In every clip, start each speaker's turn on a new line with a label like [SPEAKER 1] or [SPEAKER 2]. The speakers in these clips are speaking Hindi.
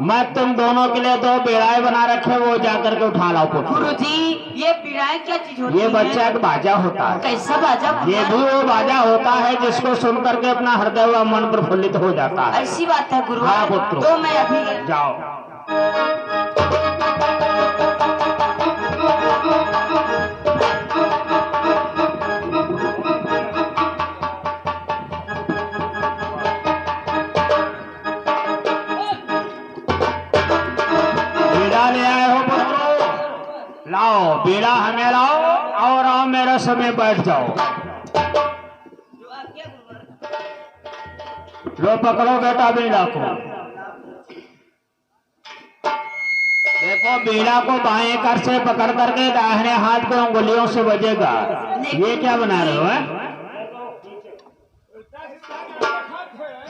[SPEAKER 1] मैं तुम दोनों के लिए दो बेड़ाएं बना रखे, वो जाकर के उठा लाओ पुत्र।
[SPEAKER 2] गुरुजी ये बेड़ाएं क्या चीज होती है?
[SPEAKER 1] ये बच्चा एक बाजा होता है।
[SPEAKER 2] कैसा बाजा?
[SPEAKER 1] ये भी वो बाजा होता है जिसको सुन करके अपना हृदय व मन प्रफुल्लित हो जाता है।
[SPEAKER 2] ऐसी बात है गुरु।
[SPEAKER 1] हाँ पुत्र,
[SPEAKER 2] तो मैं अभी
[SPEAKER 1] जाओ। बेड़ा ले आए हो पुत्रो, लाओ बेड़ा हमें लाओ और आओ मेरे समय बैठ जाओ। लो पकड़ो बेटा बीड़ा को। देखो बीड़ा को बाएं कर से पकड़ करके दाहिने हाथ को उंगलियों से बजेगा। ये क्या बना रहे हो है?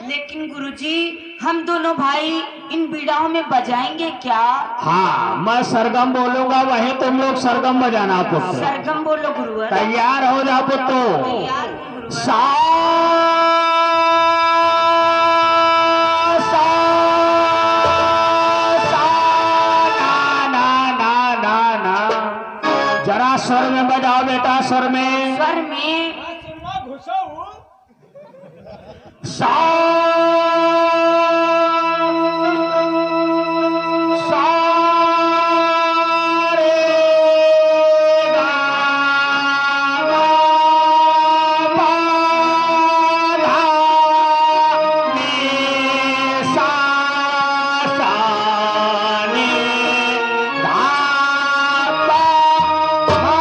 [SPEAKER 2] लेकिन गुरुजी हम दोनों भाई इन बीड़ाओं में बजाएंगे क्या?
[SPEAKER 1] हाँ, मैं सरगम बोलूंगा, वही तुम लोग सरगम बजाना पुत्र।
[SPEAKER 2] सरगम बोलो गुरुवर।
[SPEAKER 1] तैयार हो जाओ पुत्रो।
[SPEAKER 2] तैयार हूं गुरुवर।
[SPEAKER 1] सा सा सा ना ना ना ना ना। जरा स्वर में बजाओ बेटा, स्वर में।
[SPEAKER 2] स्वर में
[SPEAKER 1] सा सा रे गा मा पा धा नी सा नी धा पा धा।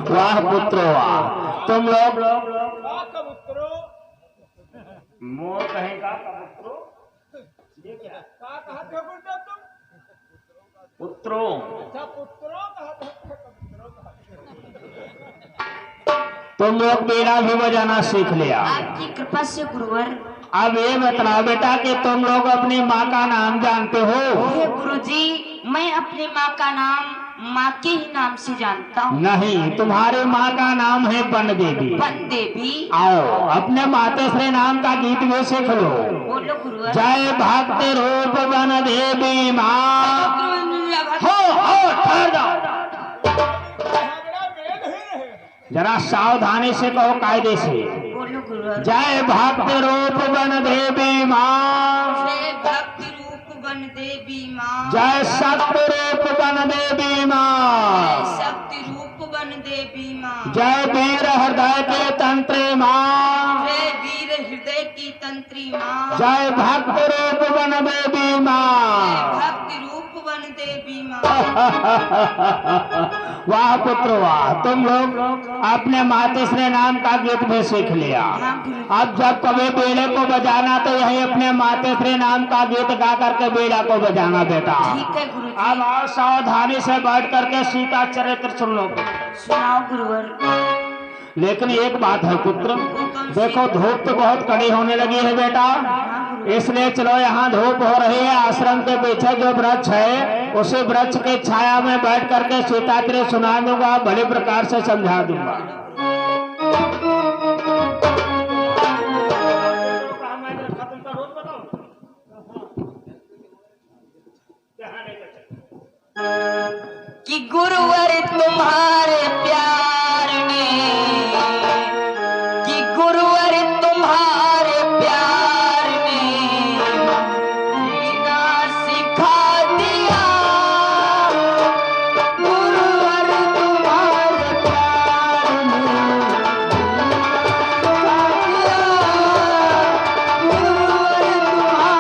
[SPEAKER 1] वाह पुत्रो वाह, तुम लोग मोर कहेगा पुत्रो। ये क्या पुत्रो? तुम लोग बेड़ा भी बजाना सीख लिया।
[SPEAKER 2] आपकी कृपा से गुरुवर।
[SPEAKER 1] अब ये बताओ बेटा कि तुम लोग अपनी माँ का नाम जानते हो?
[SPEAKER 2] हे गुरुजी मैं अपनी माँ का नाम माँ के ही नाम से जानता हूँ।
[SPEAKER 1] नहीं, तुम्हारी माँ का नाम है बन देवी।
[SPEAKER 2] बन देवी।
[SPEAKER 1] आओ अपने मातेश्री नाम का गीत भी सीख लो।
[SPEAKER 2] बोलो गुरुवर।
[SPEAKER 1] जय भक्ति रूप बन देवी माँ। हो ठहर जाओ, जरा सावधानी से कहो, कायदे से।
[SPEAKER 2] बोलो गुरुवर।
[SPEAKER 1] जय भक्ति रूप बन देवी माँ।
[SPEAKER 2] जय भक्ति रूप बन देवी माँ।
[SPEAKER 1] जय शक्ति रूप बन देवी माँ।
[SPEAKER 2] शक्ति रूप बन देवी माँ।
[SPEAKER 1] जय वीर हृदय के तंत्री माँ।
[SPEAKER 2] जय वीर हृदय की तंत्री माँ।
[SPEAKER 1] जय भक्ति रूप बन देवी माँ।
[SPEAKER 2] भक्ति रूप बन देवी माँ।
[SPEAKER 1] वाह पुत्र वाह, तुम लोग अपने मातेश्री नाम का गीत भी सीख लिया। अब जब कभी बेड़े को बजाना तो यही अपने मातेश्री नाम का गीत गा करके बेड़ा को बजाना बेटा।
[SPEAKER 2] ठीक है गुरुजी।
[SPEAKER 1] अब आओ सावधानी से बैठ करके सीता चरित्र सुन लो।
[SPEAKER 2] सुनाओ गुरुवर।
[SPEAKER 1] लेकिन एक बात है पुत्र, देखो धूप तो बहुत कड़ी होने लगी है बेटा, इसलिए चलो यहाँ धूप हो रही है, आश्रम के पीछे जो वृक्ष है उसी वृक्ष के छाया में बैठ करके सीतात्री सुना दूंगा, भली प्रकार से समझा दूंगा।
[SPEAKER 2] कि गुरुवर तुम्हारे प्यार ने, कि गुरुवर तुम्हारे प्यार ने जीना सिखा दिया, गुरुवर तुम्हारे प्यार ने जीना सिखा दिया, गुरुवर तुम्हारे प्यार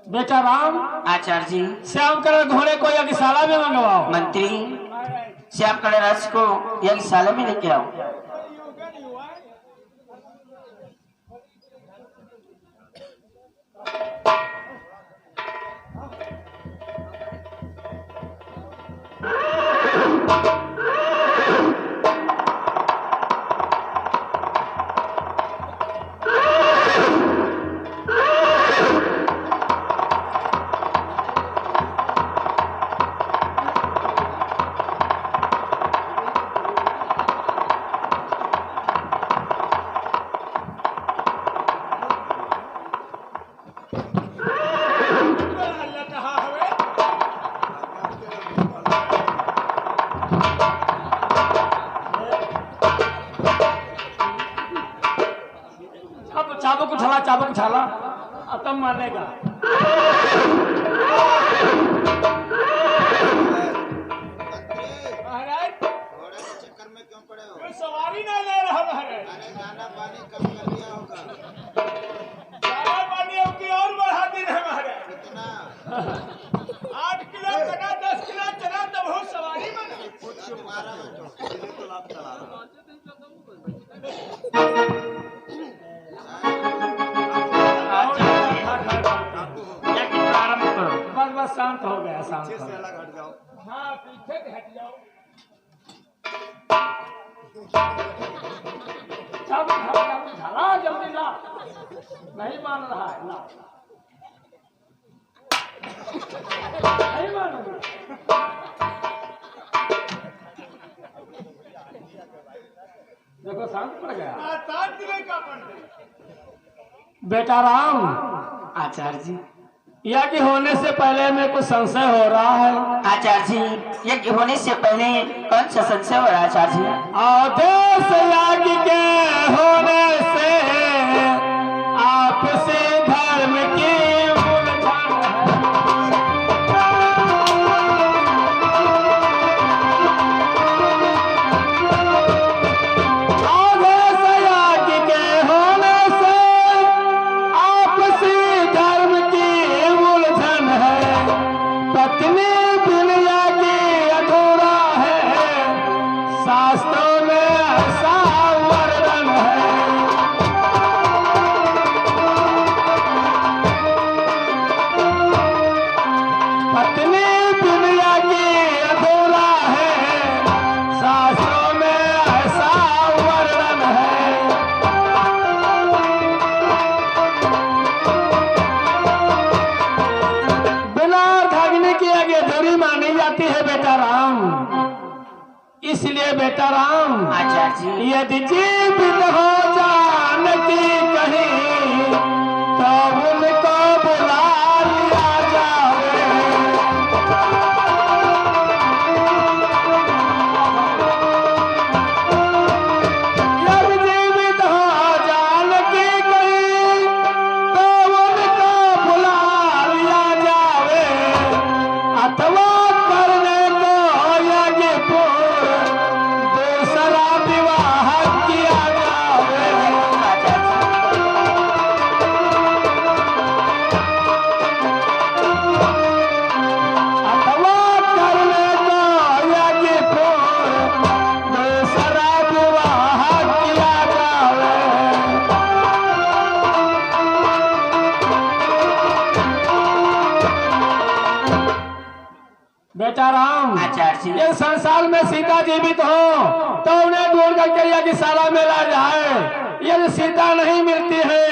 [SPEAKER 1] बेटा राम,
[SPEAKER 3] आचार्य जी।
[SPEAKER 1] श्याम करण घोड़े को यज्ञशाला में मंगवाओ।
[SPEAKER 3] मंत्री, श्याम करण रस को यज्ञशाला में लेके आओ।
[SPEAKER 1] चाबुक उछाला तब मानेगा।
[SPEAKER 4] चक्कर में क्यों पड़े हो?
[SPEAKER 1] सवारी ना ले रहा है।
[SPEAKER 4] अरे दाना पानी कम कर लिया होगा।
[SPEAKER 1] दाना पानी अब की और बढ़ा दी है महाराज।
[SPEAKER 4] कितना?
[SPEAKER 1] 8 किलो चना 10 किलो चना तब हो सवारी बने।
[SPEAKER 4] तुम्हारा तो लाभ चला रहा।
[SPEAKER 1] बस शांत हो गया, शांत
[SPEAKER 4] पीछे
[SPEAKER 1] हो
[SPEAKER 4] से
[SPEAKER 1] गया।
[SPEAKER 4] अलग हट जाओ।
[SPEAKER 1] हाँ पीछे से हट जाओ। झाला जल्दी ला, नहीं मान रहा है, ला नहीं मानूंगा। देखो शांत पड़ गया। बेटा राम,
[SPEAKER 3] आचार्य जी।
[SPEAKER 1] यज्ञ होने से पहले में कुछ संशय हो रहा है।
[SPEAKER 3] आचार्य जी, यज्ञ होने से पहले कौन सा संशय हो रहा है आचार्य जी?
[SPEAKER 1] आदेश यज्ञ के होने से आपसे धर्म की उलझन है। आदेश यज्ञ के होने से आपसी धर्म की उलझन है। पत्नी बिन यज्ञ अधूरा है, शास्त्रों में ऐसा वर्णन है। पत्नी बिन यज्ञ अधूरा है, शास्त्रों में ऐसा वर्णन है। बिना अर्धाग्नि की यज्ञ अधूरी मानी जाती है बेटा राम। इसलिए बेटा राम,
[SPEAKER 3] आचार्य जी।
[SPEAKER 1] यदि जीवित हो जानकी कहीं तो उनको बुला लिया जावे। यदि जीवित हो जानकी कहीं तो उनको बुला लिया जावे, अथवा करने को यज्ञ पूर्ण दूसरा विवाह किया जावे। अथवा करने को यज्ञ पूर्ण दूसरा विवाह किया जावे। बेटा राम,
[SPEAKER 3] आचार्य जी।
[SPEAKER 1] ये संसार में सीता जीवित हो तो उन्हें ढूंढ करके यज्ञशाला में ला जाए। यदि सीता नहीं मिलती है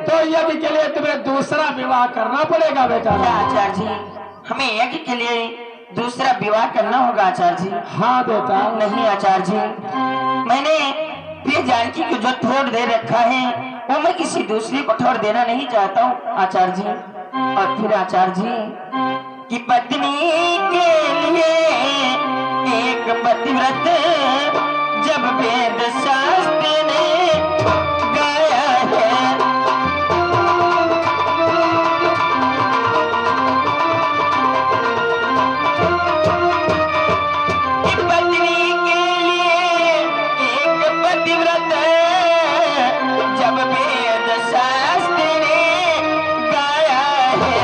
[SPEAKER 1] तो यज्ञ के लिए तुम्हें दूसरा विवाह करना पड़ेगा बेटा
[SPEAKER 3] क्या
[SPEAKER 1] राम।
[SPEAKER 3] आचार्य जी, हमें यज्ञ के लिए दूसरा विवाह करना होगा आचार्य जी?
[SPEAKER 1] हाँ बेटा।
[SPEAKER 3] नहीं आचार्य जी, मैंने प्रिय जानकी को जो ठोर दे रखा है वो मैं किसी दूसरे को ठोर देना नहीं चाहता हूँ आचार्य जी। और फिर आचार्य जी कि पत्नी के लिए एक पतिव्रत जब वेद शास्त्र ने गाया है, कि पत्नी के लिए एक पतिव्रत जब वेद शास्त्र ने गाया है,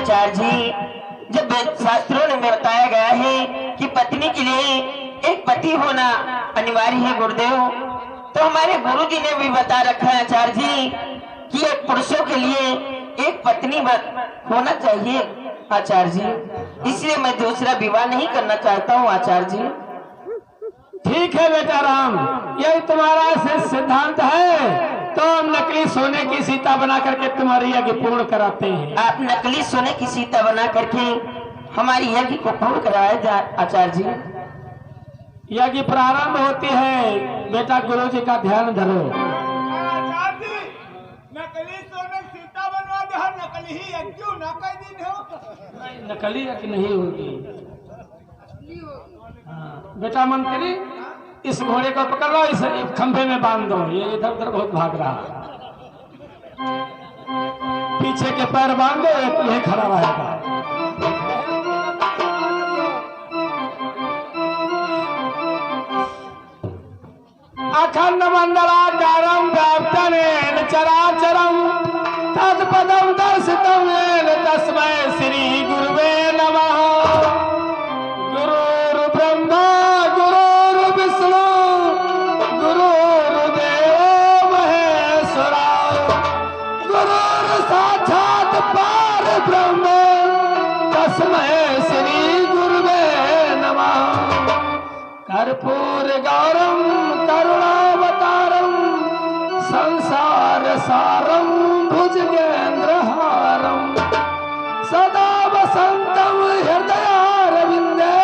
[SPEAKER 3] आचार्य जी, जब शास्त्रों में बताया गया है कि पत्नी के लिए एक पति होना अनिवार्य है गुरुदेव, तो हमारे गुरु जी ने भी बता रखा है आचार्य जी कि एक पुरुषों के लिए एक पत्नी होना चाहिए आचार्य जी। इसलिए मैं दूसरा विवाह नहीं करना चाहता हूँ आचार्य जी।
[SPEAKER 1] ठीक है बेटा राम, यही तुम्हारा सिद्धांत है तो हम नकली सोने की सीता बना करके तुम्हारी यज्ञ पूर्ण कराते हैं।
[SPEAKER 3] आप नकली सोने की सीता बना करके हमारी यज्ञ को पूर्ण कराया आचार्य जी।
[SPEAKER 1] यज्ञ प्रारंभ होती है बेटा, गुरु जी का ध्यान धरो।
[SPEAKER 5] आचार्य जी, नकली सोने की सीता बनवा दे, हम नकली ही यज्ञ ना कर दिन हो।
[SPEAKER 1] नकली यज्ञ नहीं होगी। हाँ, बेटा मंत्री, इस घोड़े को पकड़ लो, इस खंभे में बांध दो, ये इधर उधर बहुत भाग रहा है। पीछे के पैर बांध दो, यही खड़ा रहेगा। अखंड मंडलाकारं व्याप्तं चराचरं तत्पदं दर्शितं येन तस्मै श्री गुरुवे नमः। गुरुर्ब्रह्मा गुरुर्विष्णु गुरुर्देवो महेश्वरा गुरुर्साक्षात् परब्रह्म तस्मै श्री गुरुवे नमः। कर्पूर गौरम करुणावतारम संसार सारम भुजगेन्द्रहारम सदा वसंतम हृदयारविंदे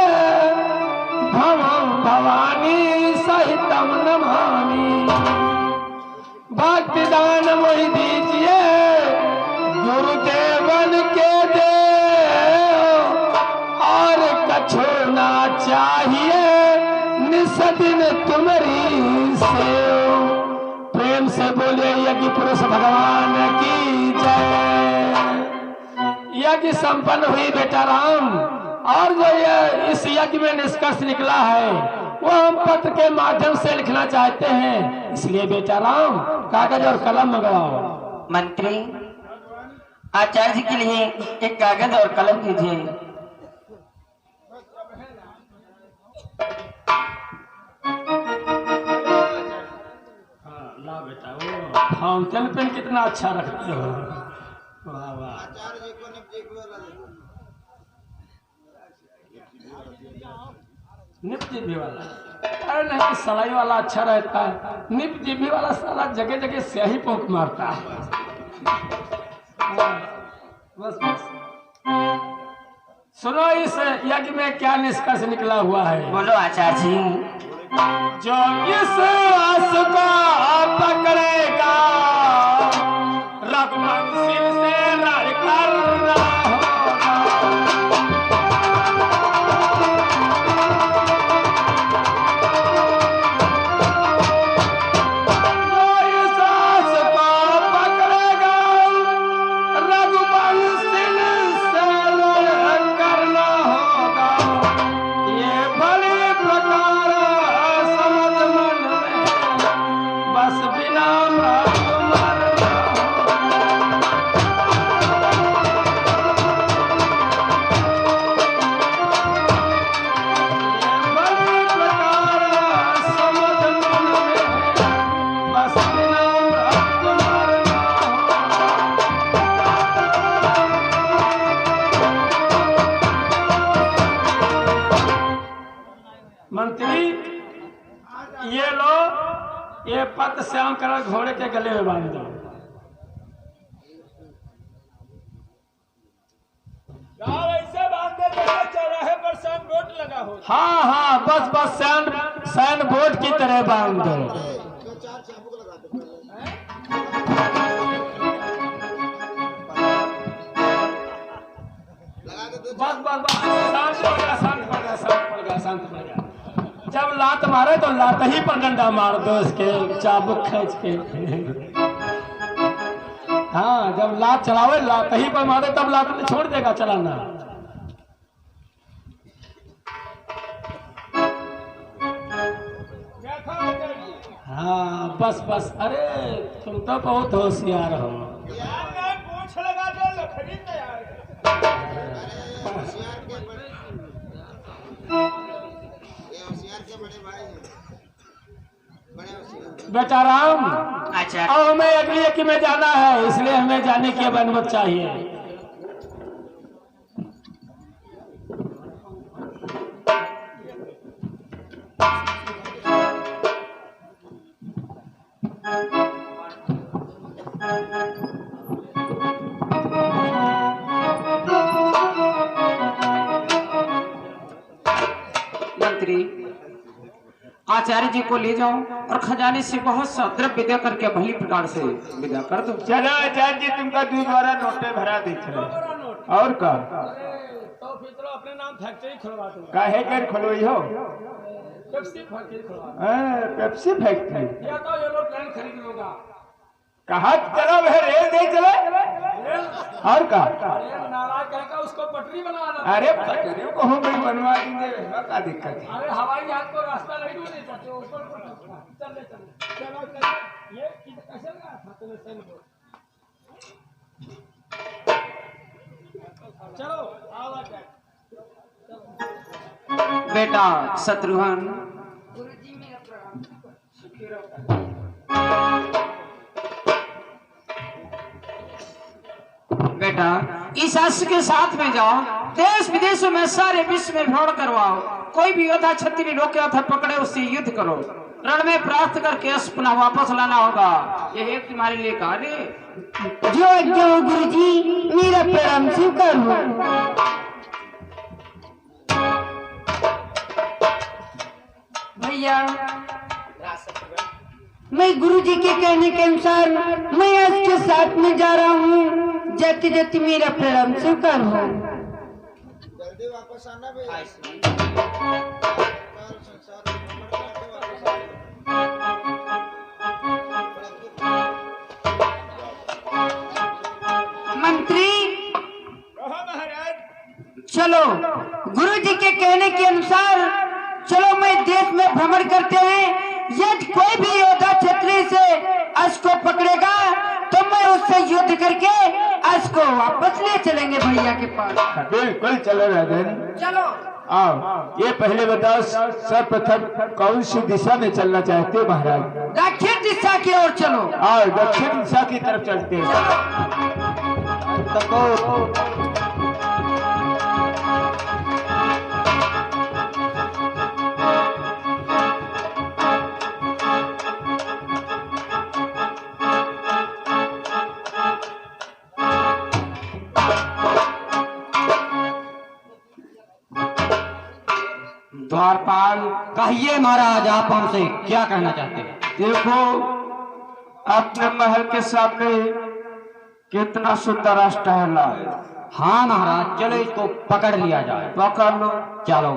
[SPEAKER 1] भवम भवानी सहितम नमामि। भक्ति दान मोहि दीजिए गुरुदेवन के दे, और कछु ना चाहिए निस्दिन तुम्हारी सेव। प्रेम से बोले यज्ञ पुरुष भगवान की जय। यज्ञ संपन्न हुई बेटा राम, और जो ये इस यज्ञ में निष्कर्ष निकला है वो हम पत्र के माध्यम से लिखना चाहते हैं। इसलिए बेटा राम कागज और कलम मंगवाओ।
[SPEAKER 3] मंत्री, आचार्य जी के लिए एक कागज और कलम दीजिए।
[SPEAKER 1] फाउंटेन पेन कितना अच्छा रखते हो, वाह वाह।
[SPEAKER 4] आचार्य जी को निपजीबी वाला दे दो।
[SPEAKER 1] निप जीबी वाला, अरे नहीं, सलाई वाला अच्छा रहता है। निप जीबी वाला साला जगह जगह स्याही पोंक मारता है। बस बस सुनो, इस यज्ञ में क्या निष्कर्ष निकला हुआ है।
[SPEAKER 3] बोलो आचार्य जी।
[SPEAKER 1] जो इस आस को पकड़ेगा रघुवंशी से लड़ कर रहा होगा। जो इस आस को पकड़ेगा रघुवंशी से लड़ करना होगा। ये भली प्रकार बस बिना मंत्री, ये लो, ये पत्र श्याम कर घोड़े के गले में बांध दो।
[SPEAKER 5] ऐसे बांध दे जैसे चौराहे पर साइन बोर्ड लगा हो।
[SPEAKER 1] हाँ हाँ, बस बस साइन बोर्ड की तरह बांध दो।
[SPEAKER 4] दो चार चाबुक लगा दो। लगा दो।
[SPEAKER 1] बस बस बस, शांत पड़ गया, शांत पड़ गया, शांत पड़ गया, शांत पड़ गया। जब लात मारे तो लात ही पर डंडा मार दो, इसके चाबुक खींच के। हाँ, जब लात चलावे लात ही पर मारे तब लात में छोड़ देगा चलाना। हाँ बस बस, अरे तुम तो बहुत होशियार हो।
[SPEAKER 5] यार, पूछ लगा दो, लकड़ी तैयार है।
[SPEAKER 4] बड़े भाई हैं बड़े उसी
[SPEAKER 1] बेटा राम,
[SPEAKER 3] अच्छा
[SPEAKER 1] अब हमें अगली एकी में जाना है, इसलिए हमें जाने की अब अनुमति चाहिए।
[SPEAKER 6] मंत्री, आचार्य जी को ले जाओ और खजाने से बहुत सा द्रव्य दे करके भली प्रकार से विदा कर दो।
[SPEAKER 1] चलो आचार्य जी, तुमका दोबारा नोटे भरा दे चलो। और का
[SPEAKER 5] तो फिर तो अपने नाम फैक्ट्री खुलवा दो।
[SPEAKER 1] काहे कर खोलोई हो?
[SPEAKER 5] पेप्सी फैक्ट्री खुलवा
[SPEAKER 1] पेप्सी फैक्ट्री
[SPEAKER 5] दो। या तो एरोप्लेन खरीद लूंगा।
[SPEAKER 1] कहा चलो है, रेल दे चले। और का
[SPEAKER 5] अरे नाराज कहेगा उसको पटरी बनवाना।
[SPEAKER 1] अरे पटरियों को हम भी बनवा देंगे, क्या दिक्कत है?
[SPEAKER 5] अरे हवाई जहाज को रास्ता नहीं ढूंढने चाहते ऊपर चल चलो चलो। ये कैसे लगा था तुम्हें सही बोल। चलो आओ जाए।
[SPEAKER 6] बेटा शत्रुघ्न, बेटा इस अश्व के साथ में जाओ, देश विदेशों में सारे विश्व में भ्रमण करवाओ। कोई भी योद्धा क्षत्रिय रोके अथवा पकड़े उससे युद्ध करो। रण में प्राप्त करके अश्व पुनः वापस लाना होगा। यह एक तुम्हारे लिए कार्य।
[SPEAKER 2] जो गुरुजी, मेरा प्रणाम स्वीकार हो। भैया, मैं गुरुजी के कहने के अनुसार मैं इसके साथ में जा रहा हूँ। जाते जाते मेरा प्रणाम स्वीकार हो।
[SPEAKER 4] जल्दी वापस आना भैया सारा संसार भ्रमण करके वापस आना।
[SPEAKER 2] मंत्री
[SPEAKER 5] कहो महाराज।
[SPEAKER 2] चलो, गुरुजी के कहने के अनुसार चलो, मैं देश में भ्रमण करते हैं। यदि कोई भी योद्धा क्षत्रिय से अश्व को पकड़ेगा तो मैं उससे युद्ध करके अश्व को वापस ले चलेंगे भैया के पास।
[SPEAKER 1] बिल्कुल चलो राजन,
[SPEAKER 2] चलो
[SPEAKER 1] आओ। ये पहले बताओ, सर्वप्रथम कौन सी दिशा में चलना चाहते हो महाराज?
[SPEAKER 2] दक्षिण दिशा की ओर चलो।
[SPEAKER 1] आओ दक्षिण दिशा की तरफ चलते हैं।
[SPEAKER 6] द्वारपाल, कहिए महाराज, आप हमसे क्या कहना चाहते हैं?
[SPEAKER 1] देखो, अपने महल के सामने कितना सुंदर अष्टहला है।
[SPEAKER 6] हाँ महाराज, चलो इसको पकड़ लिया जाए।
[SPEAKER 1] पकड़ लो।
[SPEAKER 6] चलो।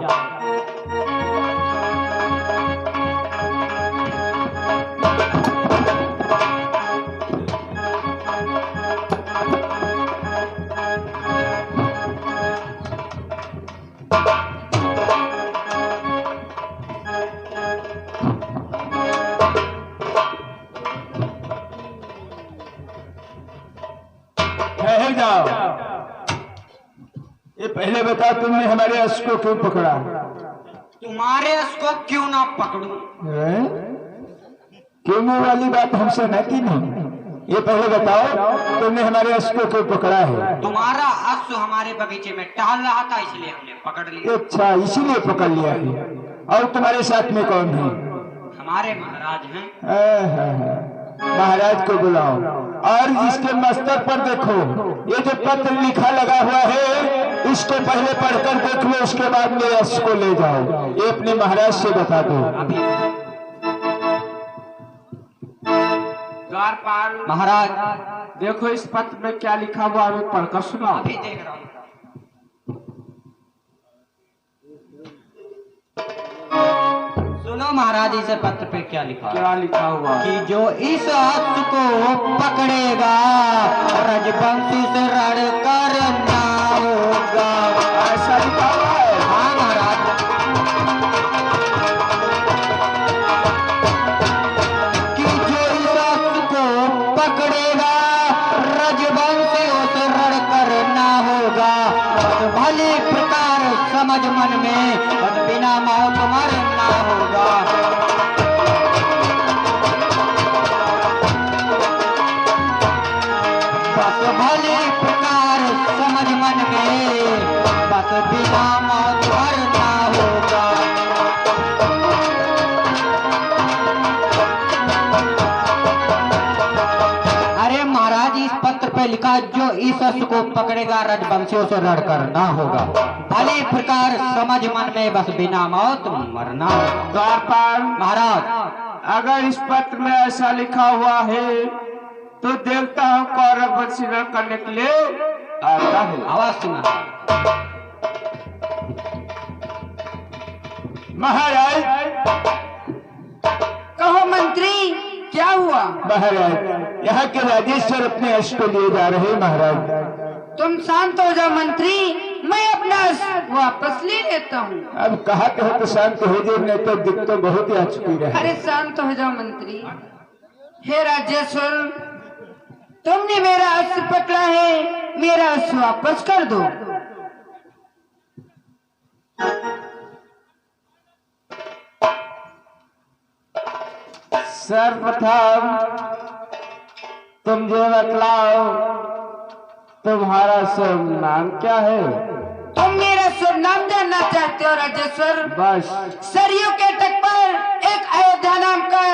[SPEAKER 1] ठहर जाओ। ये पहले बताओ, तुमने हमारे अश्व को क्यों पकड़ा?
[SPEAKER 6] तुम्हारे इसको क्यों ना पकड़ूं?
[SPEAKER 1] हैं? क्यों वाली बात हमसे न की नहीं। ये पहले बताओ, तुमने हमारे अश्व को क्यों पकड़ा है?
[SPEAKER 6] तुम्हारा अश्व हमारे बगीचे में टहल रहा था, इसलिए हमने पकड़ लिया।
[SPEAKER 1] अच्छा, इसीलिए पकड़ लिया है। और तुम्हारे साथ में कौन है?
[SPEAKER 6] हमारे महाराज हैं।
[SPEAKER 1] महाराज को बुलाओ और इसके मस्तक पर देखो, ये जो पत्र लिखा लगा हुआ है, इसको पहले पढ़कर देख लो, उसके बाद मेरे अश्व को ले जाओ। ये अपने महाराज से बता दो।
[SPEAKER 6] द्वारपाल महाराज,
[SPEAKER 1] देखो इस पत्र में क्या लिखा हुआ है, पढ़कर सुनाओ।
[SPEAKER 6] अभी देख रहा हूँ। सुनो महाराज, इस पत्र पे क्या लिखा है?
[SPEAKER 1] क्या लिखा हुआ?
[SPEAKER 6] कि जो इस अश्व को पकड़ेगा रजवंशी से रण करना होगा।
[SPEAKER 1] ऐसा लिखा हुआ है?
[SPEAKER 6] हाँ महाराज। कि जो इस अश्व को पकड़ेगा रजवंशियों से रण करना होगा। बस भली प्रकार समझ मन में, बस बिना मौत मरना
[SPEAKER 2] मरना होगा। बस भले प्रकार समझ मन में, बस बिना मौत मरना होगा। अरे महाराज इस पत्र पे लिखा जो इस अस्त्र को पकड़ेगा राजवंशियों से लड़ करना होगा। भले प्रकार समझ मन में, बस बिना मौत मरना होगा।
[SPEAKER 5] द्वारपाल
[SPEAKER 2] महाराज
[SPEAKER 5] अगर इस पत्र में ऐसा लिखा हुआ है तो देखता हूँ कौरव वंशी रण करने के लिए आता है।
[SPEAKER 2] आवाज सुना।
[SPEAKER 5] महाराज
[SPEAKER 2] कहो मंत्री क्या हुआ?
[SPEAKER 5] महाराज यहाँ के राजेश्वर अपने यश को लिए जा रहे हैं। महाराज
[SPEAKER 2] तुम शांत हो जाओ मंत्री, मैं अपना वापस ले लेता हूँ।
[SPEAKER 5] अब कहा कहो तो शांत हो जाए, नहीं तो दिख तो बहुत ही आ चुकी रहे।
[SPEAKER 2] अरे शांत हो जाओ मंत्री। हे राजेश्वर, तुमने मेरा अस्त्र पकड़ा है, मेरा अस्त्र वापस कर दो।
[SPEAKER 5] सर्वप्रथम तुम जो बतलाओ तुम्हारा शुभ नाम क्या है?
[SPEAKER 2] तुम मेरा शुभ नाम जानना चाहते हो राजेश्वर?
[SPEAKER 5] बस
[SPEAKER 2] सरयू के तट पर एक अयोध्या नाम का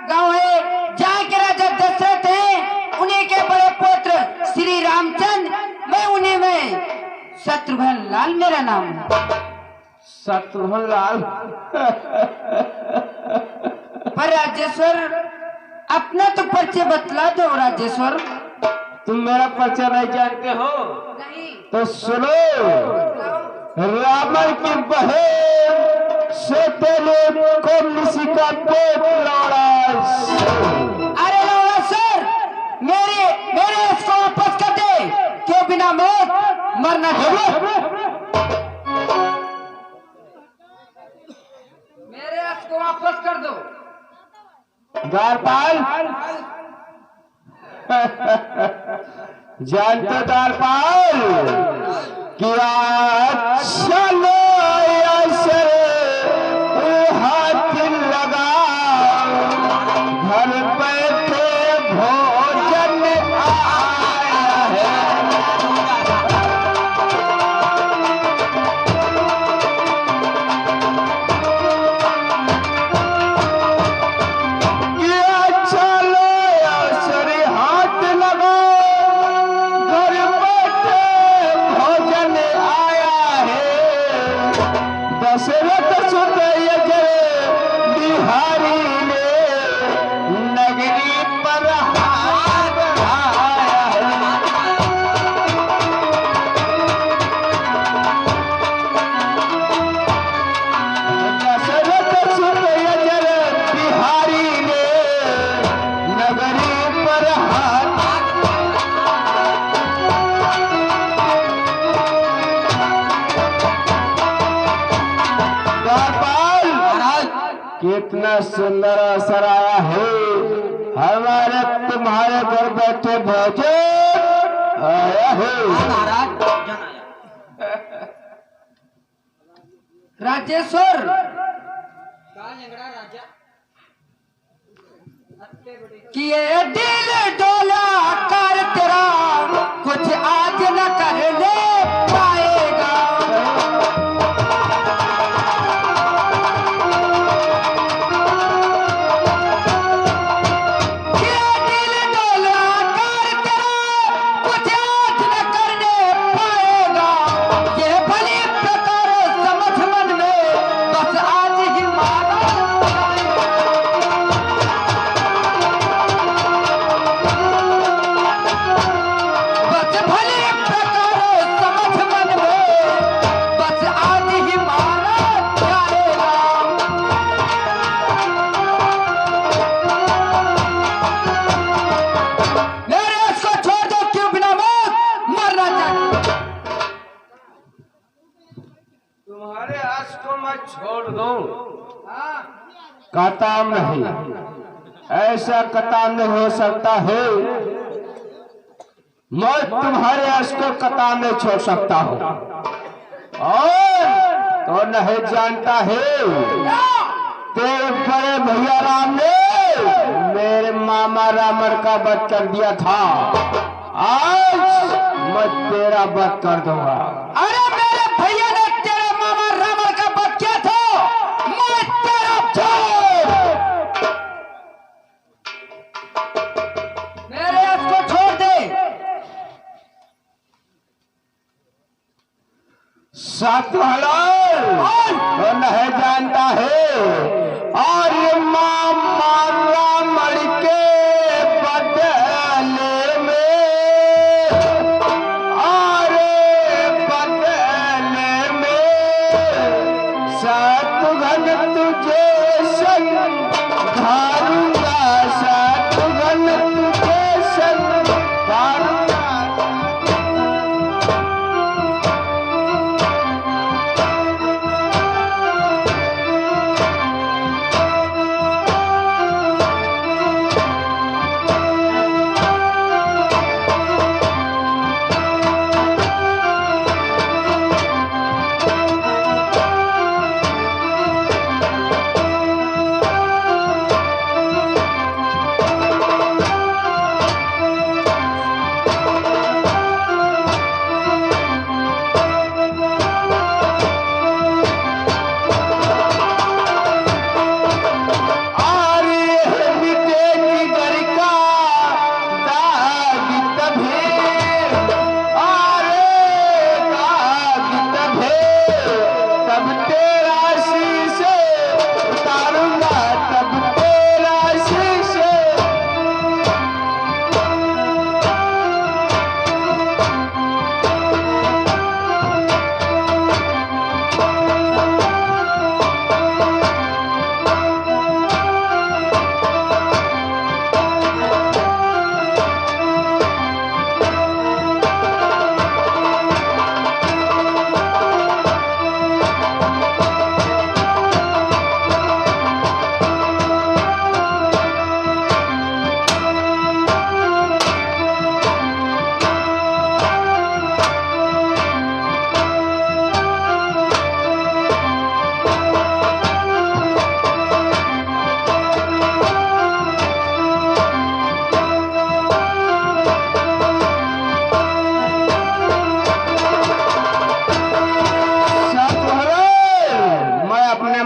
[SPEAKER 2] गांव है, जहाँ के राजा दशरथ हैं, उन्हीं के बड़े पुत्र श्री रामचंद्र, मैं उन्हीं में शत्रुघ्न लाल मेरा नाम है।
[SPEAKER 5] शत्रुघ्न लाल
[SPEAKER 2] पर राजेश्वर अपना तो परिचय बतला दो राजेश्वर।
[SPEAKER 5] तुम मेरा परिचय नहीं जानते हो
[SPEAKER 2] नहीं
[SPEAKER 5] तो सुनो। रावण की बहन से तेरे को किसी का पेट लौड़ा।
[SPEAKER 2] अरे लौड़ा सर, मेरे इसको वापस कर दे, क्यों बिना मौत मरना चाहिए। मेरे इसको वापस कर दो।
[SPEAKER 5] द्वारपाल जानते द्वारपाल क्या चलो ऐसे हाथ लगा घर बैठे भोजन आया है। दशरथ सुत बिहारी ने नगरी पर हाथ बढ़ाया है। दशरथ सुत बिहारी ने नगरी पर हाथ। कितना सुंदर अवसर आया है, हमारे तुम्हारे घर बैठे भोजन आया है।
[SPEAKER 2] राजेश्वर कि ये दिल डोला कर तेरा कुछ आज न करने पाएगा।
[SPEAKER 5] छोड़ दो, कताम नहीं, ऐसा कताम नहीं हो सकता है। मैं तुम्हारे यश को कताम नहीं छोड़ सकता हूँ और तो नहीं जानता है
[SPEAKER 1] तेरे बड़े भैया राम ने मेरे मामा रावण का वध कर दिया था, आज मैं तेरा वध कर दूंगा।
[SPEAKER 2] अरे मेरे भैया ने तेरे मामा रावण का वध किया था, मैं तेरा मेरे इसको छोड़ दे।
[SPEAKER 1] सत हलाल तो नहीं जानता है, और ये मामा रावण के बदले में, और बदले में सतगन तुझे संग धारूंगा, सतगन तुझे संग धारूंगा।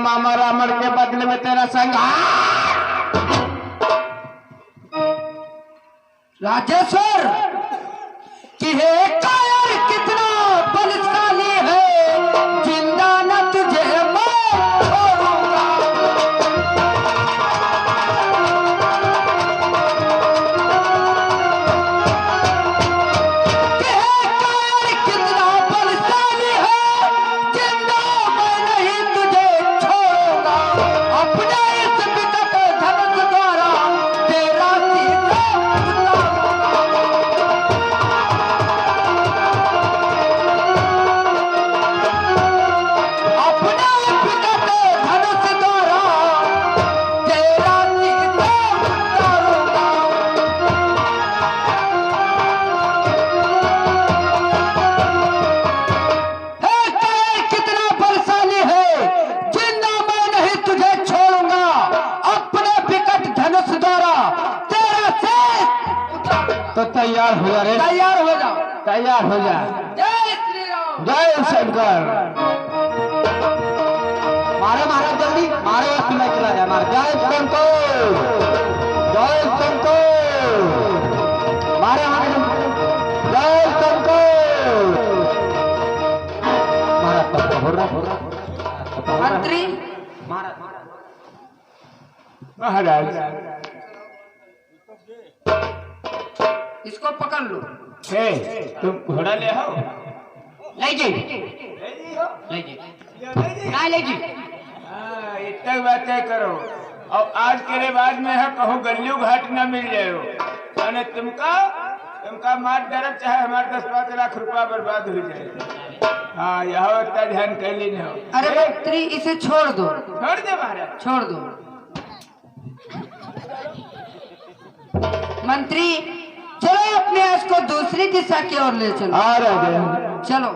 [SPEAKER 1] मामा रावण के बदले में तेरा संहार।
[SPEAKER 2] राजेश्वर कि हे कायर कितना बलशाली है, जिंदा न तुझे मैं छोड़ूंगा। कि हे कायर कितना बलशाली है, जिंदा मैं नहीं तुझे छोड़ूंगा। अपने इस विकट धनुष द्वारा तेरा सीना अपने विकट धनुष द्वारा तेरा सीना उतारूंगा। हे कायर कितना बलशाली है, जिंदा मैं नहीं तुझे छोड़ूंगा। अपने विकट धनुष द्वारा तेरा शेष
[SPEAKER 1] तो तैयार हो जा रे,
[SPEAKER 2] तैयार हो जाओ।
[SPEAKER 1] तैयार हो जा।
[SPEAKER 2] जय श्री राम।
[SPEAKER 1] जय शंकर। मारो मारो जल्दी मारो, तुम्हें चला जा मारो। जय शंकर, जय शंकर, मारो मारो, जय शंकर। मारा हो रहा
[SPEAKER 2] मंत्री
[SPEAKER 1] महाराज।
[SPEAKER 2] इसको पकड़ लो।
[SPEAKER 1] हे तुम घोड़ा ले आओ।
[SPEAKER 2] ले जी ना ले जी।
[SPEAKER 1] इतना बातें करो और आज के बाद में है कहूँ गल्लू घाट न मिल जाए, और तुमका मार डरब चाहे हमारे 10-5 लाख रुपया बर्बाद हो जाए। हाँ यह इतना ध्यान कर ली हो।
[SPEAKER 2] अरे मंत्री इसे छोड़ दो,
[SPEAKER 1] छोड़ दे महाराज,
[SPEAKER 2] छोड़ दो। मंत्री चलो अपने आज को दूसरी दिशा की ओर ले चलो।
[SPEAKER 1] आ रहे
[SPEAKER 2] चलो।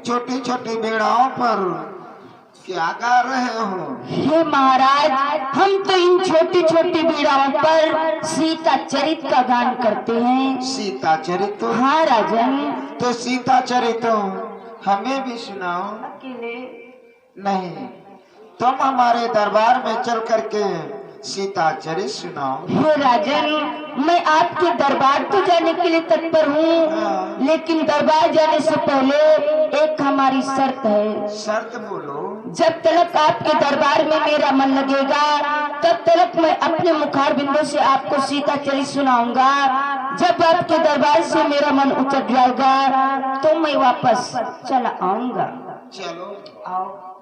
[SPEAKER 4] छोटी छोटी बेड़ाओं पर क्या गा रहे हो?
[SPEAKER 7] हे महाराज, हम तो इन छोटी छोटी बीड़ाओं पर सीता चरित का गान करते हैं।
[SPEAKER 4] सीता चरित?
[SPEAKER 7] हाँ राजन।
[SPEAKER 4] तो सीता चरित हमें भी सुनाओ।
[SPEAKER 7] अकेले
[SPEAKER 4] नहीं, तुम हमारे दरबार में चल करके सीता चरित सुनाओ।
[SPEAKER 7] हे राजन, मैं आपके दरबार तो जाने के लिए तत्पर हूँ, लेकिन दरबार जाने से पहले एक हमारी शर्त है।
[SPEAKER 4] शर्त बोलो।
[SPEAKER 7] जब तक आपके दरबार में मेरा मन लगेगा, तब तक मैं अपने मुखार बिंदु से आपको सीता चरित सुनाऊंगा। जब आपके दरबार से मेरा मन उचट जाएगा तो मैं वापस चला आऊंगा।
[SPEAKER 4] चलो
[SPEAKER 7] आओ।